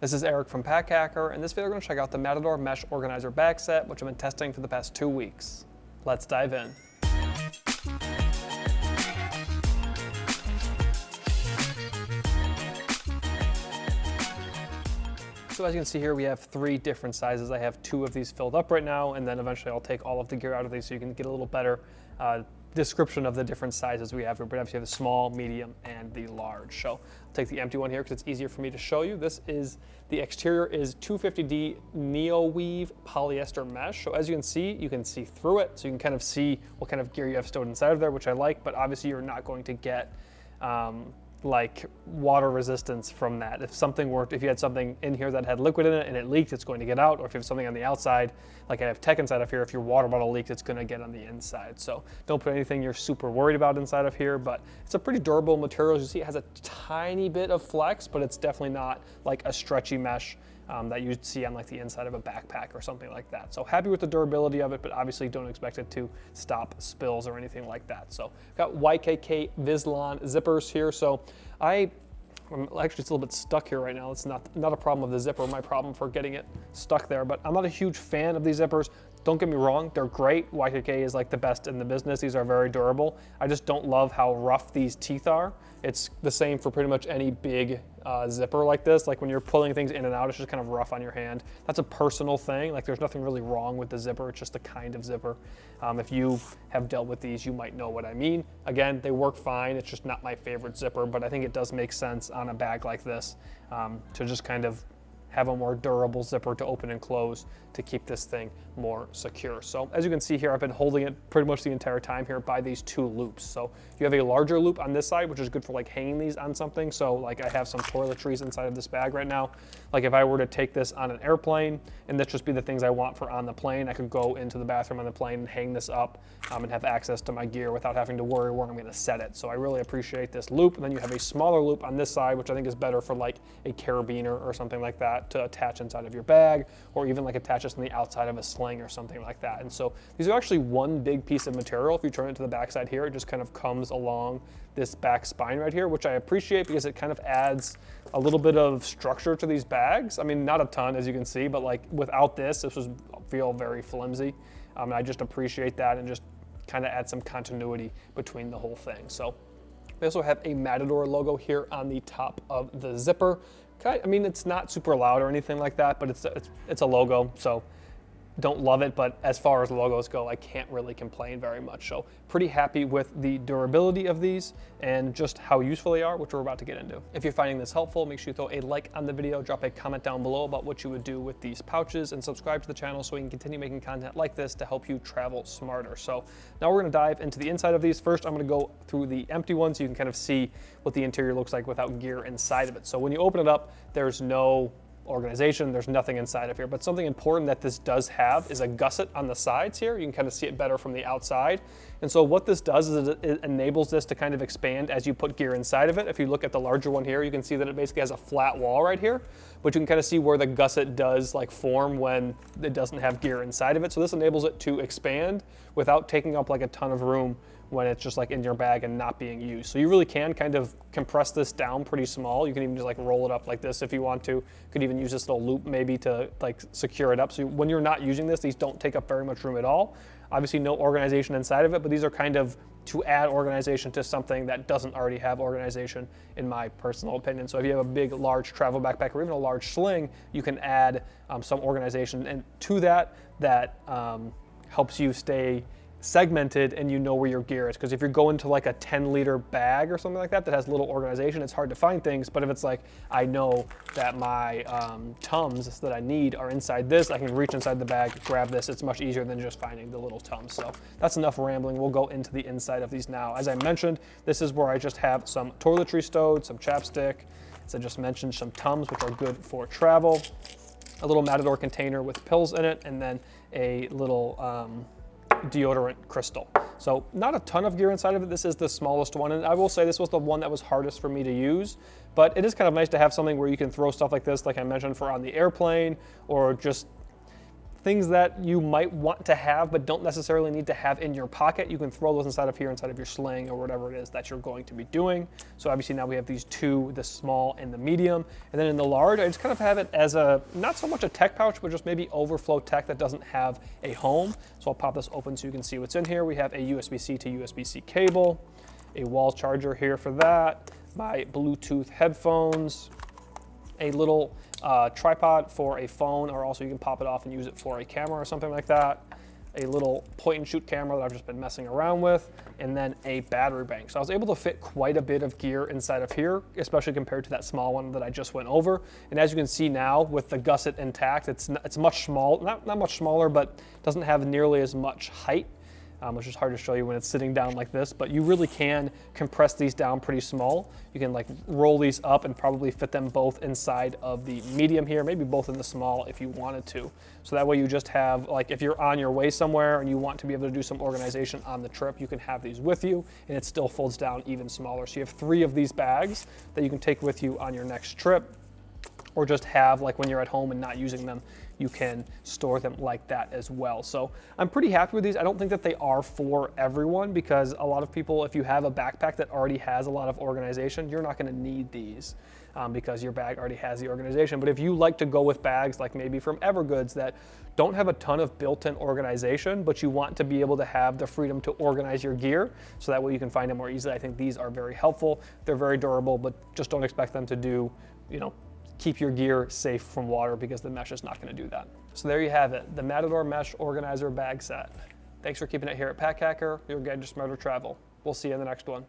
This is Eric from Pack Hacker. In this video, we're going to check out the Matador Mesh Organizer bag set, which I've been testing for the past 2 weeks. Let's dive in. So as you can see here, we have 3 different sizes. I have 2 of these filled up right now, and then eventually I'll take all of the gear out of these so you can get a little better description of the different sizes we have here. But obviously you have the small, medium, and the large. So I'll take the empty one here because it's easier for me to show you. The exterior is 250D NeoWeave polyester mesh. So as you can see through it. So you can kind of see what kind of gear you have stowed inside of there, which I like, but obviously you're not going to get like water resistance from that. If you had something in here that had liquid in it and it leaked, it's going to get out. Or if you have something on the outside, like I have tech inside of here, if your water bottle leaks, it's going to get on the inside. So don't put anything you're super worried about inside of here, but it's a pretty durable material. As you see, it has a tiny bit of flex, but it's definitely not like a stretchy mesh that you'd see on like the inside of a backpack or something like that. So happy with the durability of it, but obviously don't expect it to stop spills or anything like that. So got YKK Vislon zippers here. So I'm actually it's a little bit stuck here right now. It's not a problem of the zipper, my problem for getting it stuck there, but I'm not a huge fan of these zippers. Don't get me wrong, they're great. YKK is like the best in the business. These are very durable. I just don't love how rough these teeth are. It's the same for pretty much any big zipper like this. Like when you're pulling things in and out, it's just kind of rough on your hand. That's a personal thing. Like there's nothing really wrong with the zipper. It's just the kind of zipper. If you have dealt with these, you might know what I mean. Again, they work fine. It's just not my favorite zipper, but I think it does make sense on a bag like this to just kind of have a more durable zipper to open and close to keep this thing more secure. So as you can see here, I've been holding it pretty much the entire time here by these 2 loops. So you have a larger loop on this side, which is good for like hanging these on something. So like I have some toiletries inside of this bag right now. Like if I were to take this on an airplane and this just be the things I want for on the plane, I could go into the bathroom on the plane and hang this up and have access to my gear without having to worry where I'm gonna set it. So I really appreciate this loop. And then you have a smaller loop on this side, which I think is better for like a carabiner or something like that to attach inside of your bag, or even like attach this on the outside of a sling or something like that. And so these are actually one big piece of material. If you turn it to the back side here, it just kind of comes along this back spine right here, which I appreciate because it kind of adds a little bit of structure to these bags. I mean, not a ton as you can see, but like without this would feel very flimsy. And I just appreciate that and just kind of add some continuity between the whole thing. So we also have a Matador logo here on the top of the zipper. I mean, it's not super loud or anything like that, but it's a logo, so don't love it, but as far as logos go, I can't really complain very much. So pretty happy with the durability of these and just how useful they are, which we're about to get into. If you're finding this helpful, make sure you throw a like on the video, drop a comment down below about what you would do with these pouches, and subscribe to the channel so we can continue making content like this to help you travel smarter. So now we're gonna dive into the inside of these. First, I'm gonna go through the empty ones so you can kind of see what the interior looks like without gear inside of it. So when you open it up, there's no organization, there's nothing inside of here, but something important that this does have is a gusset on the sides here. You can kind of see it better from the outside. And so what this does is it enables this to kind of expand as you put gear inside of it. If you look at the larger one here, you can see that it basically has a flat wall right here, but you can kind of see where the gusset does like form when it doesn't have gear inside of it. So this enables it to expand without taking up like a ton of room when it's just like in your bag and not being used. So you really can kind of compress this down pretty small. You can even just like roll it up like this if you want to. You could even use this little loop maybe to like secure it up. So when you're not using this, these don't take up very much room at all. Obviously no organization inside of it, but these are kind of to add organization to something that doesn't already have organization, in my personal opinion. So if you have a big, large travel backpack or even a large sling, you can add some organization and to that helps you stay segmented and you know where your gear is. Because if you're going to like a 10-liter bag or something like that has little organization, it's hard to find things. But if it's like, I know that my Tums that I need are inside this, I can reach inside the bag, grab this. It's much easier than just finding the little Tums. So that's enough rambling. We'll go into the inside of these now. As I mentioned, this is where I just have some toiletry stowed, some chapstick, as I just mentioned, some Tums, which are good for travel, a little Matador container with pills in it, and then a little deodorant crystal. So not a ton of gear inside of it. This is the smallest one, and I will say this was the one that was hardest for me to use, but it is kind of nice to have something where you can throw stuff like this, like I mentioned, for on the airplane, or just things that you might want to have but don't necessarily need to have in your pocket, you can throw those inside of here, inside of your sling or whatever it is that you're going to be doing. So obviously now we have these two, the small and the medium. And then in the large, I just kind of have it as a, not so much a tech pouch, but just maybe overflow tech that doesn't have a home. So I'll pop this open so you can see what's in here. We have a USB-C to USB-C cable, a wall charger here for that, my Bluetooth headphones, a little tripod for a phone, or also you can pop it off and use it for a camera or something like that, a little point and shoot camera that I've just been messing around with, and then a battery bank. So I was able to fit quite a bit of gear inside of here, especially compared to that small one that I just went over. And as you can see now with the gusset intact, it's much small, not much smaller, but doesn't have nearly as much height. Which is hard to show you when it's sitting down like this, but you really can compress these down pretty small. You can like roll these up and probably fit them both inside of the medium here, maybe both in the small if you wanted to. So that way you just have, like if you're on your way somewhere and you want to be able to do some organization on the trip, you can have these with you and it still folds down even smaller. So you have 3 of these bags that you can take with you on your next trip, or just have like when you're at home and not using them, you can store them like that as well. So I'm pretty happy with these. I don't think that they are for everyone, because a lot of people, if you have a backpack that already has a lot of organization, you're not gonna need these because your bag already has the organization. But if you like to go with bags like maybe from Evergoods that don't have a ton of built-in organization, but you want to be able to have the freedom to organize your gear, so that way you can find it more easily, I think these are very helpful. They're very durable, but just don't expect them to do, you know, keep your gear safe from water, because the mesh is not going to do that. So there you have it, the Matador Mesh Organizer Bag Set. Thanks for keeping it here at Pack Hacker, your guide to smarter travel. We'll see you in the next one.